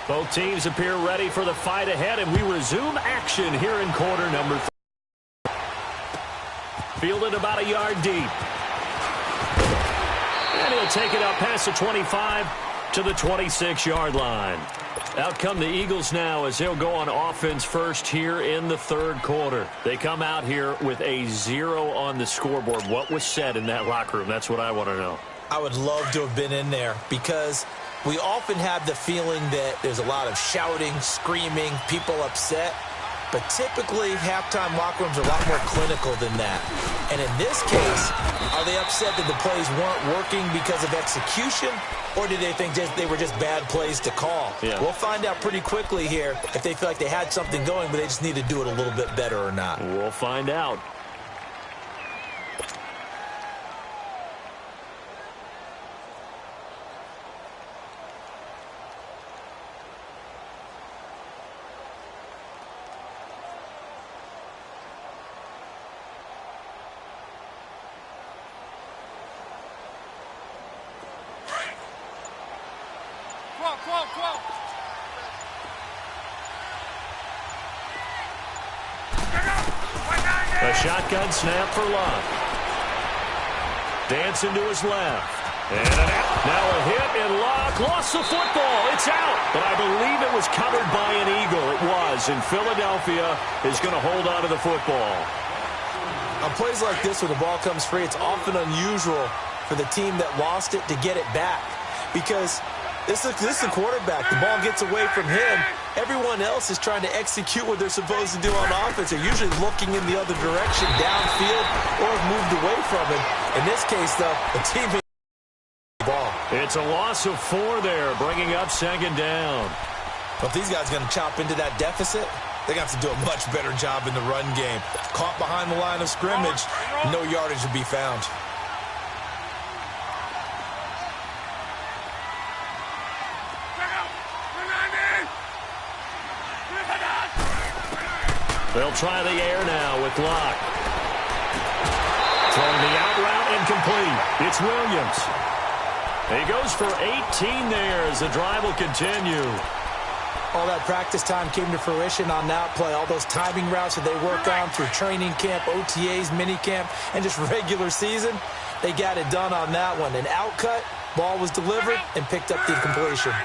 Both teams appear ready for the fight ahead, and we resume action here in quarter number 3. Fielded about a yard deep. And he'll take it up past the 25 to the 26-yard line. Out come the Eagles now as they'll go on offense first here in the third quarter. They come out here with a 0 on the scoreboard. What was said in that locker room? That's what I want to know. I would love to have been in there because we often have the feeling that there's a lot of shouting, screaming, people upset. But typically, halftime locker rooms are a lot more clinical than that. And in this case, are they upset that the plays weren't working because of execution? Or did they think they were just bad plays to call? Yeah. We'll find out pretty quickly here if they feel like they had something going, but they just need to do it a little bit better or not. We'll find out. A shotgun snap for Locke. Dancing to his left. And an out. Now a hit, and Locke lost the football. It's out. But I believe it was covered by an Eagle. It was. And Philadelphia is going to hold on to the football. On plays like this where the ball comes free, it's often unusual for the team that lost it to get it back. Because this is a quarterback. The ball gets away from him. Everyone else is trying to execute what they're supposed to do on offense. They're usually looking in the other direction, downfield, or have moved away from it. In this case, though, the team hit the ball. It's a loss of 4 there, bringing up second down. But if these guys are going to chop into that deficit, they're going to have to do a much better job in the run game. Caught behind the line of scrimmage, no yardage to be found. They'll try the air now with Locke. Throwing the out route incomplete. It's Williams. He goes for 18 there as the drive will continue. All that practice time came to fruition on that play. All those timing routes that they work on through training camp, OTAs, minicamp, and just regular season, they got it done on that one. An outcut, ball was delivered, and picked up the completion.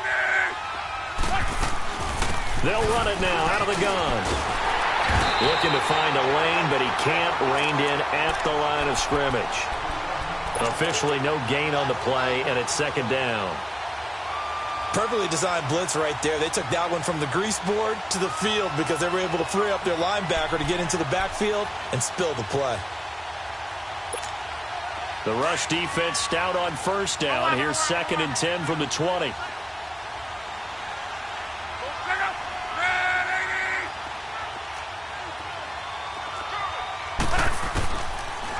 They'll run it now out of the gun. Looking to find a lane, but he can't. Reined in at the line of scrimmage. Officially no gain on the play, and it's second down. Perfectly designed blitz right there. They took that one from the grease board to the field because they were able to free up their linebacker to get into the backfield and spill the play. The rush defense stout on first down. Here's 2nd and 10 from the 20.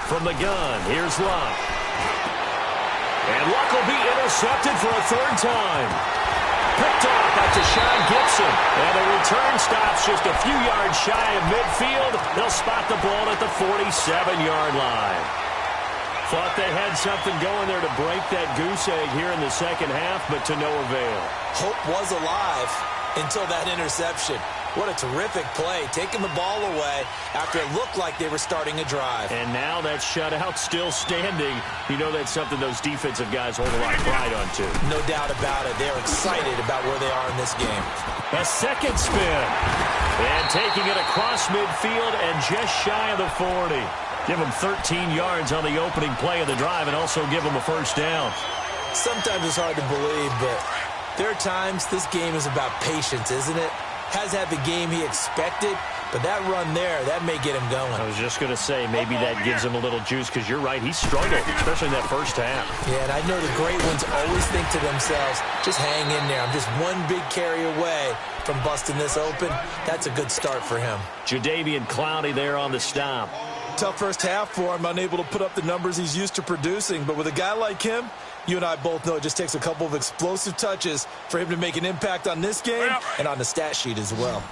From the gun, here's Locke. And Locke will be intercepted for a 3rd time. Picked off by Deshaun Gibson. And the return stops just a few yards shy of midfield. They'll spot the ball at the 47-yard line. Thought they had something going there to break that goose egg here in the second half, but to no avail. Hope was alive until that interception. What a terrific play, taking the ball away after it looked like they were starting a drive. And now that shutout still standing. You know that's something those defensive guys hold a lot of pride on, too. No doubt about it. They're excited about where they are in this game. A second spin. And taking it across midfield and just shy of the 40. Give them 13 yards on the opening play of the drive and also give them a first down. Sometimes it's hard to believe, but there are times this game is about patience, isn't it? Has had the game he expected, but that run there, that may get him going. I was just going to say, maybe that gives him a little juice, because you're right, he struggled, especially in that first half. Yeah, and I know the great ones always think to themselves, just hang in there. I'm just one big carry away from busting this open. That's a good start for him. Jadeveon Clowney there on the stop. Tough first half for him, unable to put up the numbers he's used to producing, but with a guy like him, you and I both know it just takes a couple of explosive touches for him to make an impact on this game and on the stat sheet as well.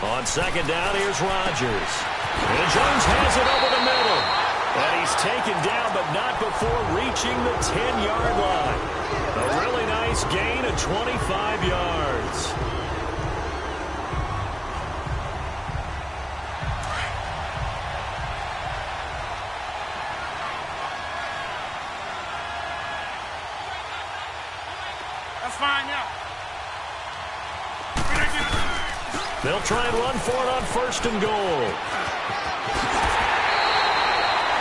On second down, here's Rodgers. And Jones has it over the middle. And he's taken down, but not before reaching the 10-yard line. A really nice gain of 25 yards. That's fine now. They'll try and run for it on 1st and goal.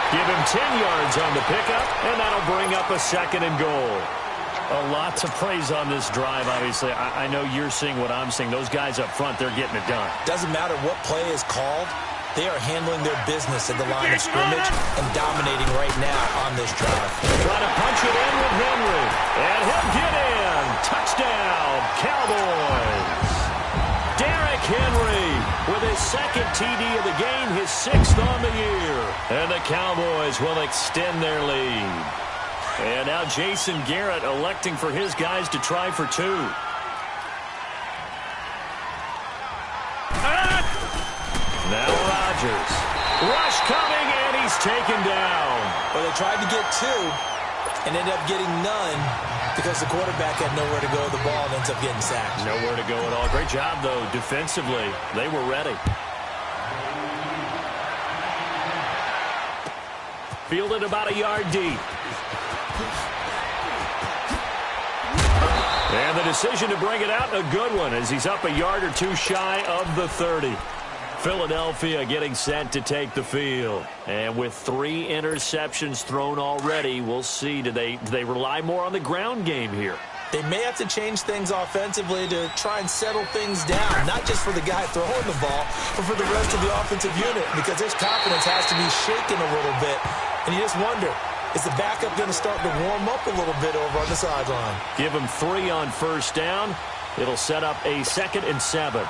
Give him 10 yards on the pickup, and that'll bring up a 2nd and goal. A lot to praise on this drive, obviously. I know you're seeing what I'm seeing. Those guys up front, they're getting it done. Doesn't matter what play is called. They are handling their business at the line of scrimmage and dominating right now on this drive. Trying to punch it in with Henry. And he'll get in. Touchdown, Cowboys. Derrick Henry with his 2nd TD of the game, his 6th on the year. And the Cowboys will extend their lead. And now Jason Garrett electing for his guys to try for 2. Now Rodgers. Rush coming, and he's taken down. Well, they tried to get 2 and ended up getting none because the quarterback had nowhere to go with the ball and ends up getting sacked. Nowhere to go at all. Great job, though, defensively. They were ready. Fielded about a yard deep. And the decision to bring it out, a good one, as he's up a yard or 2 shy of the 30. Philadelphia getting set to take the field. And with 3 interceptions thrown already, we'll see. Do they rely more on the ground game here? They may have to change things offensively to try and settle things down, not just for the guy throwing the ball, but for the rest of the offensive unit, because his confidence has to be shaken a little bit. And you just wonder, is the backup going to start to warm up a little bit over on the sideline? Give him 3 on 1st down. It'll set up a 2nd and 7.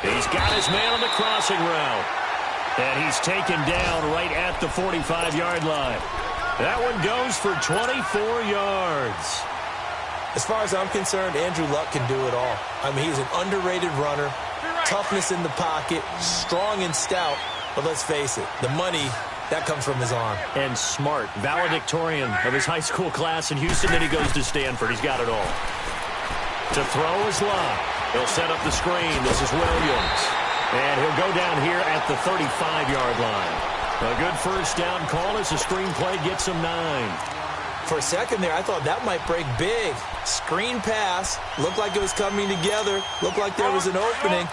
He's got his man on the crossing route. And he's taken down right at the 45-yard line. That one goes for 24 yards. As far as I'm concerned, Andrew Luck can do it all. I mean, he's an underrated runner, toughness in the pocket, strong and stout. But let's face it, the money, that comes from his arm. And smart, valedictorian of his high school class in Houston. Then he goes to Stanford. He's got it all. To throw is Luck. He'll set up the screen. This is Williams. And he'll go down here at the 35-yard line. A good 1st down call as the screen play gets him 9. For a second there, I thought that might break big. Screen pass. Looked like it was coming together. Looked like there was an opening.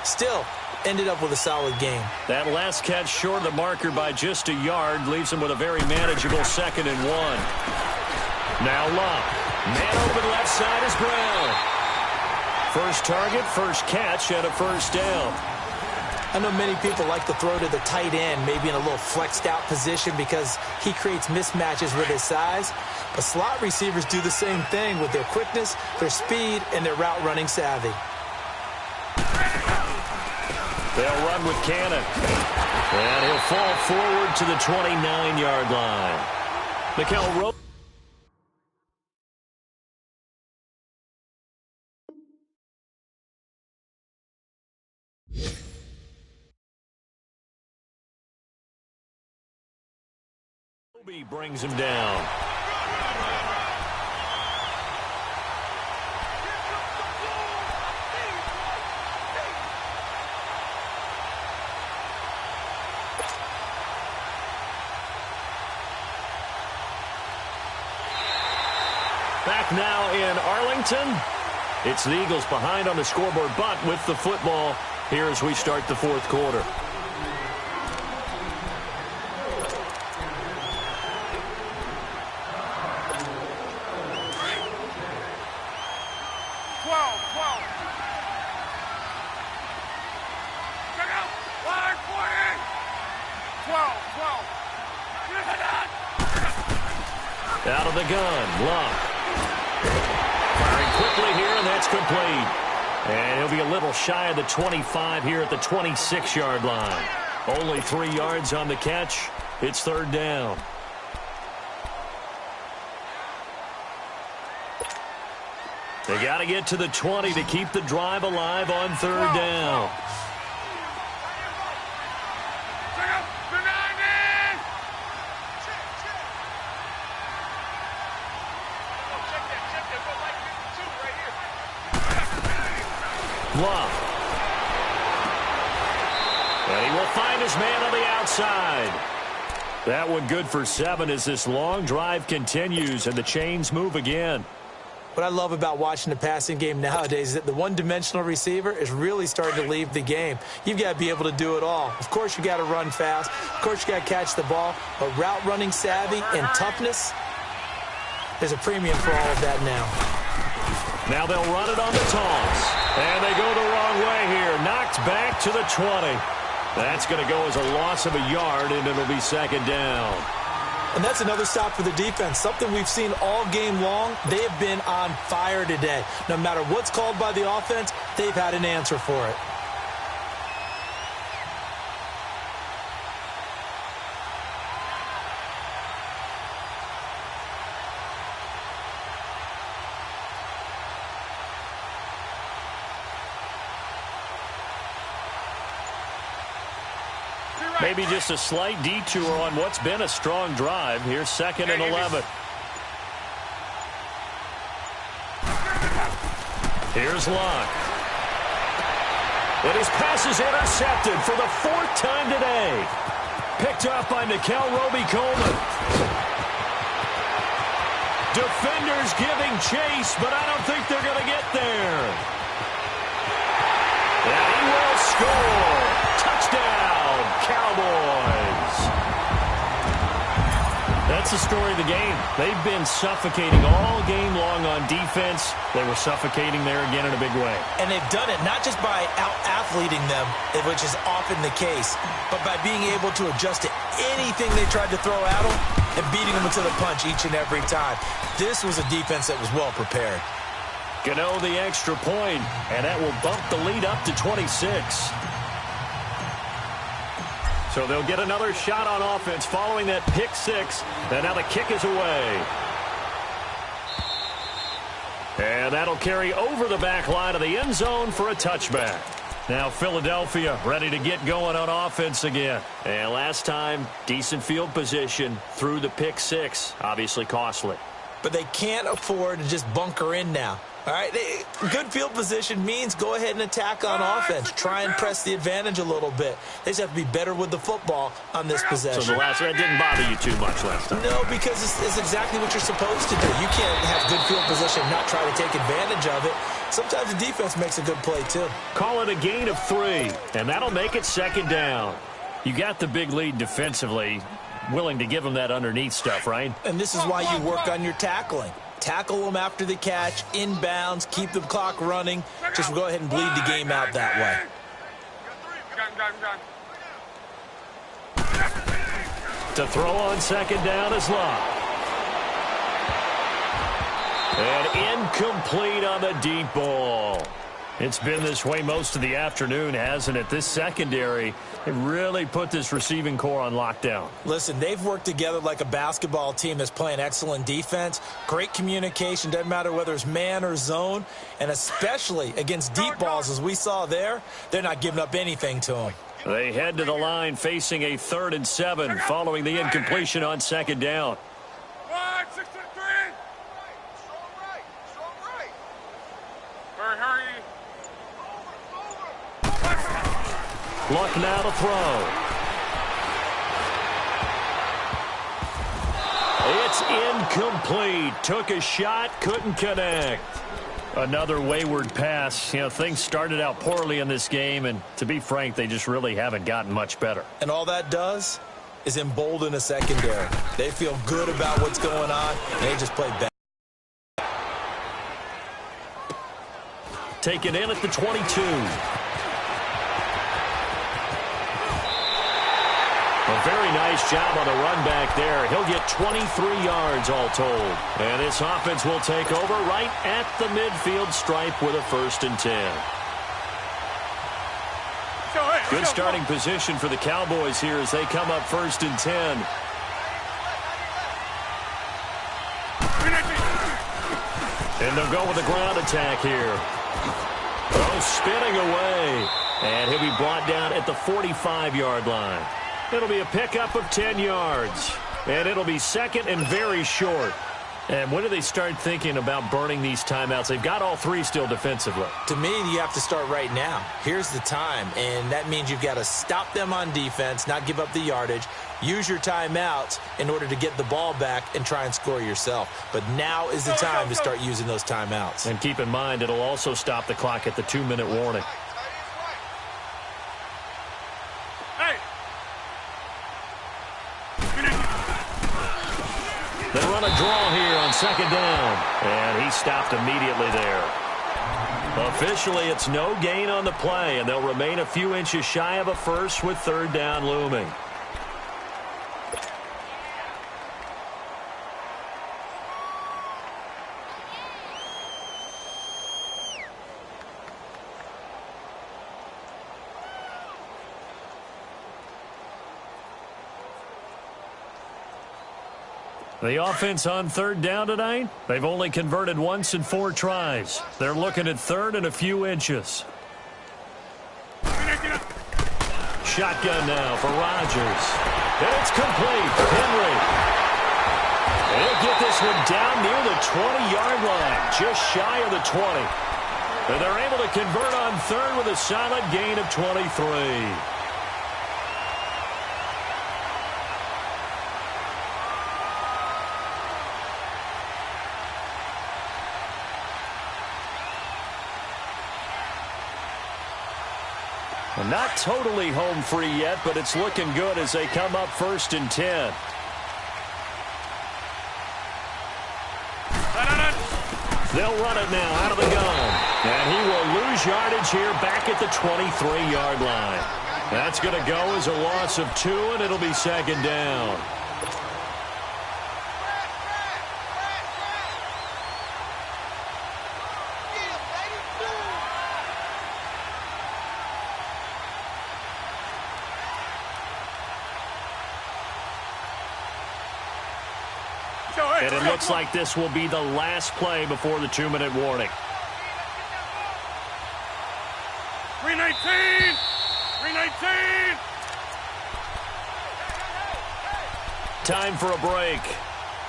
Still, ended up with a solid game. That last catch short of the marker by just a yard leaves him with a very manageable 2nd and 1. Now Luck. Man open left side is Brown. First target, first catch, and a 1st down. I know many people like to throw to the tight end, maybe in a little flexed out position because he creates mismatches with his size. But slot receivers do the same thing with their quickness, their speed, and their route running savvy. They'll run with Cannon. And he'll fall forward to the 29-yard line. Mikel Rose. Brings him down. Back now in Arlington. It's the Eagles behind on the scoreboard, but with the football here as we start the 4th quarter. Out of the gun, Luck. quickly here, and that's complete. And he'll be a little shy of the 25 here at the 26-yard line. Only 3 yards on the catch. It's third down. They got to get to the 20 to keep the drive alive on third down. Love. And he will find his man on the outside. That one good for 7 as this long drive continues and the chains move again. What I love about watching the passing game nowadays is that the one-dimensional receiver is really starting to leave the game. You've got to be able to do it all. Of course, you got to run fast. Of course, you got to catch the ball. But route running savvy and toughness, there's a premium for all of that now. Now they'll run it on the toss. And they go the wrong way here. Knocked back to the 20. That's going to go as a loss of a yard, and it'll be second down. And that's another stop for the defense, something we've seen all game long. They have been on fire today. No matter what's called by the offense, they've had an answer for it. Maybe just a slight detour on what's been a strong drive. Here's 2nd and 11. Here's Locke. And his pass is intercepted for the 4th time today. Picked off by Nickel Roby-Coleman. Defenders giving chase, but I don't think they're going to get there. And he will score. Touchdown, Cowboys. That's the story of the game. They've been suffocating all game long on defense. They were suffocating there again in a big way. And they've done it not just by out-athleting them, which is often the case, but by being able to adjust to anything they tried to throw at them and beating them to the punch each and every time. This was a defense that was well prepared. Gano the extra point, and that will bump the lead up to 26. So they'll get another shot on offense following that pick 6. And now the kick is away. And that'll carry over the back line of the end zone for a touchback. Now Philadelphia ready to get going on offense again. And last time, decent field position through the pick 6. Obviously costly. But they can't afford to just bunker in now. All right, good field position means go ahead and attack on offense. Try and press the advantage a little bit. They just have to be better with the football on this possession. So that didn't bother you too much last time? No, because it's exactly what you're supposed to do. You can't have good field position and not try to take advantage of it. Sometimes the defense makes a good play, too. Call it a gain of 3, and that'll make it second down. You got the big lead defensively, willing to give them that underneath stuff, right? And this is why you work on your tackling. Tackle them after the catch, inbounds, keep the clock running. Just go ahead and bleed the game out that way. To throw on second down is Locke. And incomplete on the deep ball. It's been this way most of the afternoon, hasn't it? This secondary, it really put this receiving core on lockdown. Listen, they've worked together like a basketball team that's playing excellent defense. Great communication, doesn't matter whether it's man or zone. And especially against deep balls, as we saw there, they're not giving up anything to them. They head to the line facing a 3rd and 7 following the incompletion on second down. Luck now to throw. It's incomplete. Took a shot, couldn't connect. Another wayward pass. You know, things started out poorly in this game, and to be frank, they just really haven't gotten much better. And all that does is embolden a secondary. They feel good about what's going on, and they just play bad. Taken in at the 22. A very nice job on the run back there. He'll get 23 yards all told. And this offense will take over right at the midfield stripe with a 1st and 10. Good starting position for the Cowboys here as they come up 1st and 10. And they'll go with the ground attack here. Oh, spinning away. And he'll be brought down at the 45-yard line. It'll be a pickup of 10 yards. And it'll be 2nd and very short. And when do they start thinking about burning these timeouts? They've got all 3 still defensively. To me, you have to start right now. Here's the time, and that means you've got to stop them on defense, not give up the yardage, use your timeouts in order to get the ball back and try and score yourself. But now is the time to start using those timeouts. And keep in mind, it'll also stop the clock at the 2-minute warning. They run a draw here on 2nd down. And he stopped immediately there. Officially, it's no gain on the play, and they'll remain a few inches shy of a first with 3rd down looming. The offense on 3rd down tonight, they've only converted once in 4 tries. They're looking at 3rd and a few inches. Shotgun now for Rodgers. And it's complete. Henry. He'll get this one down near the 20-yard line, just shy of the 20. And they're able to convert on 3rd with a solid gain of 23. Not totally home free yet, but it's looking good as they come up 1st and 10. They'll run it now out of the gun. And he will lose yardage here back at the 23-yard line. That's going to go as a loss of 2, and it'll be 2nd down. And it looks like this will be the last play before the 2-minute warning. 319! 319! Time for a break.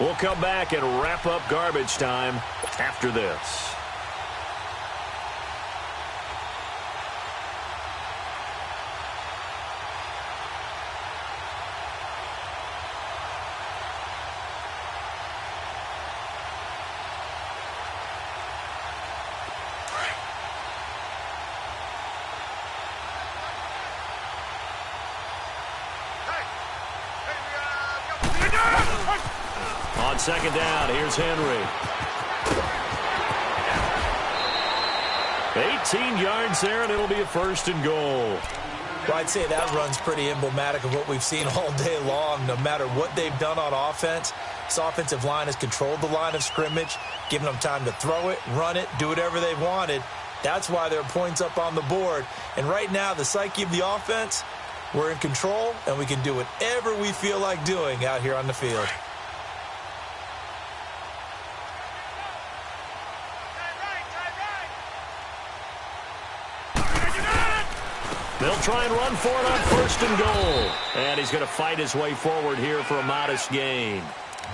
We'll come back and wrap up garbage time after this. On 2nd down, here's Henry. 18 yards there, and it'll be a 1st and goal. Well, I'd say that run's pretty emblematic of what we've seen all day long. No matter what they've done on offense, this offensive line has controlled the line of scrimmage, given them time to throw it, run it, do whatever they've wanted. That's why there are points up on the board. And right now, the psyche of the offense, we're in control, and we can do whatever we feel like doing out here on the field. They'll try and run for it on 1st and goal. And he's going to fight his way forward here for a modest gain.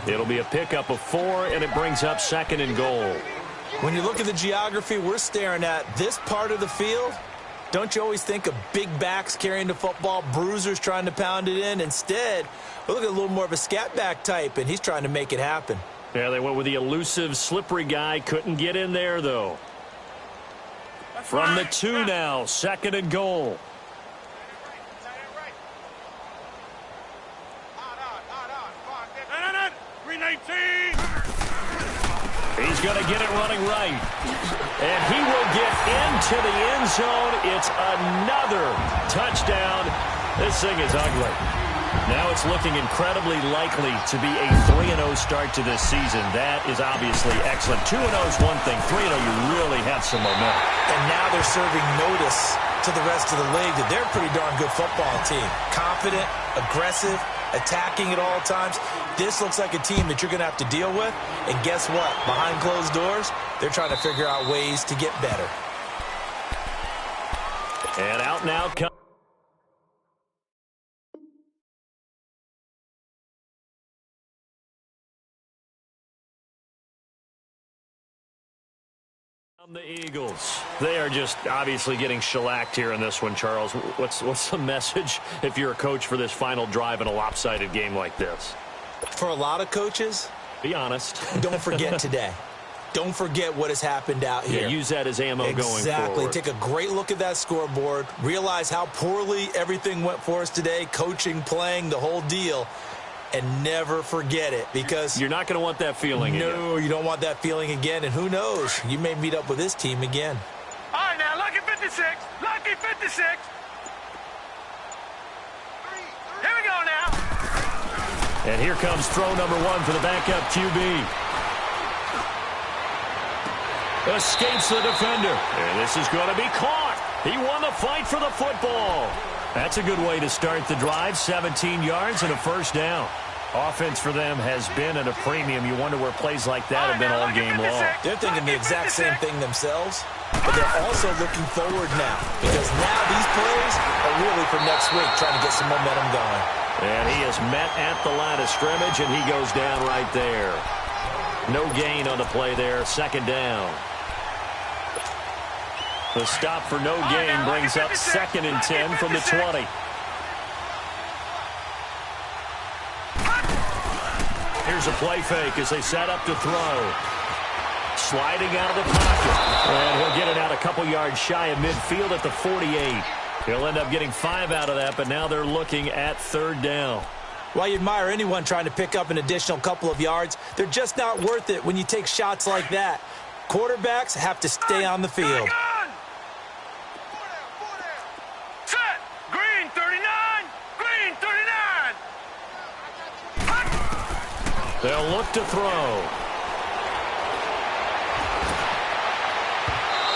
It'll be a pickup of 4, and it brings up 2nd and goal. When you look at the geography we're staring at, this part of the field, don't you always think of big backs carrying the football, bruisers trying to pound it in? Instead, we look at a little more of a scat back type, and he's trying to make it happen. Yeah, they went with the elusive, slippery guy. Couldn't get in there, though. From the 2 now, 2nd and goal. He's going to get it running right. And he will get into the end zone. It's another touchdown. This thing is ugly. Now it's looking incredibly likely to be a 3-0 start to this season. That is obviously excellent. 2-0 is one thing. 3-0, you really have some momentum. And now they're serving notice to the rest of the league that they're a pretty darn good football team. Confident, aggressive, attacking at all times. This looks like a team that you're going to have to deal with. And guess what? Behind closed doors, they're trying to figure out ways to get better. And out now comes the Eagles. They are just obviously getting shellacked here in this one, Charles. What's the message if you're a coach for this final drive in a lopsided game like this? For a lot of coaches, be honest. Don't forget today. Don't forget what has happened out here. Yeah, use that as ammo going forward. Exactly. Take a great look at that scoreboard. Realize how poorly everything went for us today. Coaching, playing, the whole deal. And never forget it, because you're not going to want that feeling again. No, you don't want that feeling again. And who knows? You may meet up with this team again. All right, now, lucky 56. Lucky 56. Here we go now. And here comes throw number 1 for the backup QB. Escapes the defender. And this is going to be caught. He won the fight for the football. That's a good way to start the drive. 17 yards and a first down. Offense for them has been at a premium. You wonder where plays like that have been all game long. They're thinking the exact same thing themselves, but they're also looking forward now, because now these plays are really for next week, trying to get some momentum going. And he is met at the line of scrimmage, and he goes down right there. No gain on the play there. Second down. The stop for no gain brings up 2nd and 10 from the 20. Here's a play fake as they set up to throw. Sliding out of the pocket. And he'll get it out a couple yards shy of midfield at the 48. He'll end up getting 5 out of that, but now they're looking at 3rd down. While you admire anyone trying to pick up an additional couple of yards, they're just not worth it when you take shots like that. Quarterbacks have to stay on the field. They'll look to throw.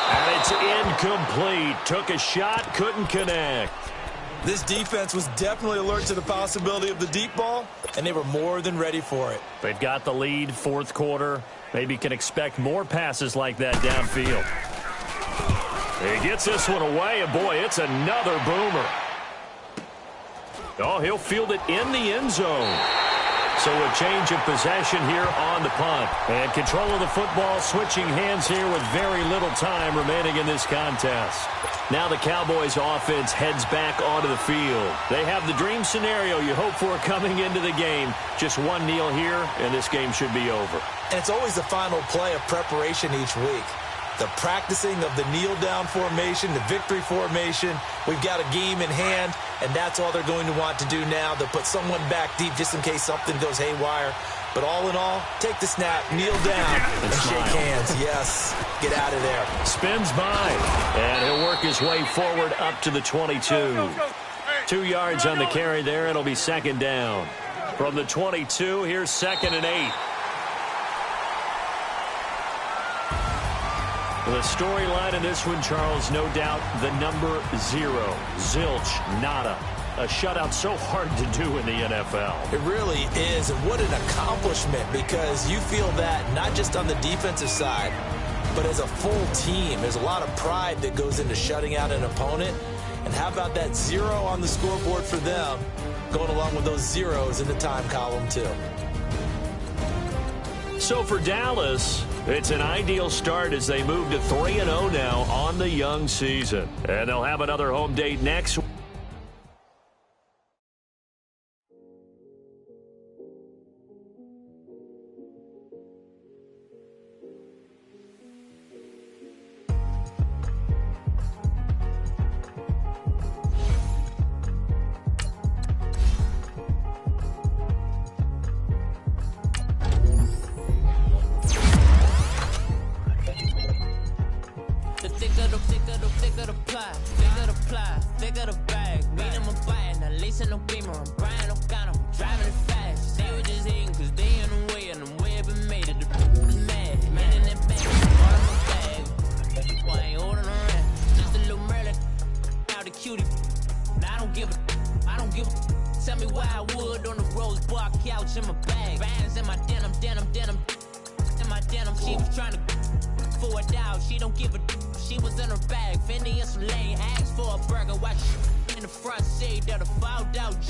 And it's incomplete. Took a shot, couldn't connect. This defense was definitely alert to the possibility of the deep ball, and they were more than ready for it. They've got the lead, 4th quarter. Maybe can expect more passes like that downfield. He gets this one away, and boy, it's another boomer. Oh, he'll field it in the end zone. So a change of possession here on the punt. And control of the football, switching hands here with very little time remaining in this contest. Now the Cowboys offense heads back onto the field. They have the dream scenario you hope for coming into the game. Just one kneel here, and this game should be over. And it's always the final play of preparation each week. The practicing of the kneel-down formation, the victory formation. We've got a game in hand, and that's all they're going to want to do now. They'll put someone back deep just in case something goes haywire. But all in all, take the snap, kneel down, and shake hands. Yes, get out of there. Spins by, and he'll work his way forward up to the 22. 2 yards on the carry there. It'll be 2nd down. From the 22, here's 2nd and 8. The storyline in this one, Charles, no doubt the number 0. Zilch, nada. A shutout so hard to do in the NFL. It really is, and what an accomplishment, because you feel that not just on the defensive side, but as a full team. There's a lot of pride that goes into shutting out an opponent. And how about that 0 on the scoreboard for them, going along with those zeros in the time column, too. So for Dallas, it's an ideal start as they move to 3-0 now on the young season. And they'll have another home date next week. They gotta apply, they gotta I don't give a tell me why I would on the rose bar couch in my bag. Bands in my denim. In my denim, she was trying to for it out. She don't give a she was in her bag. Fendi and some lame hags for a burger. Watch in the front seat of the fouled out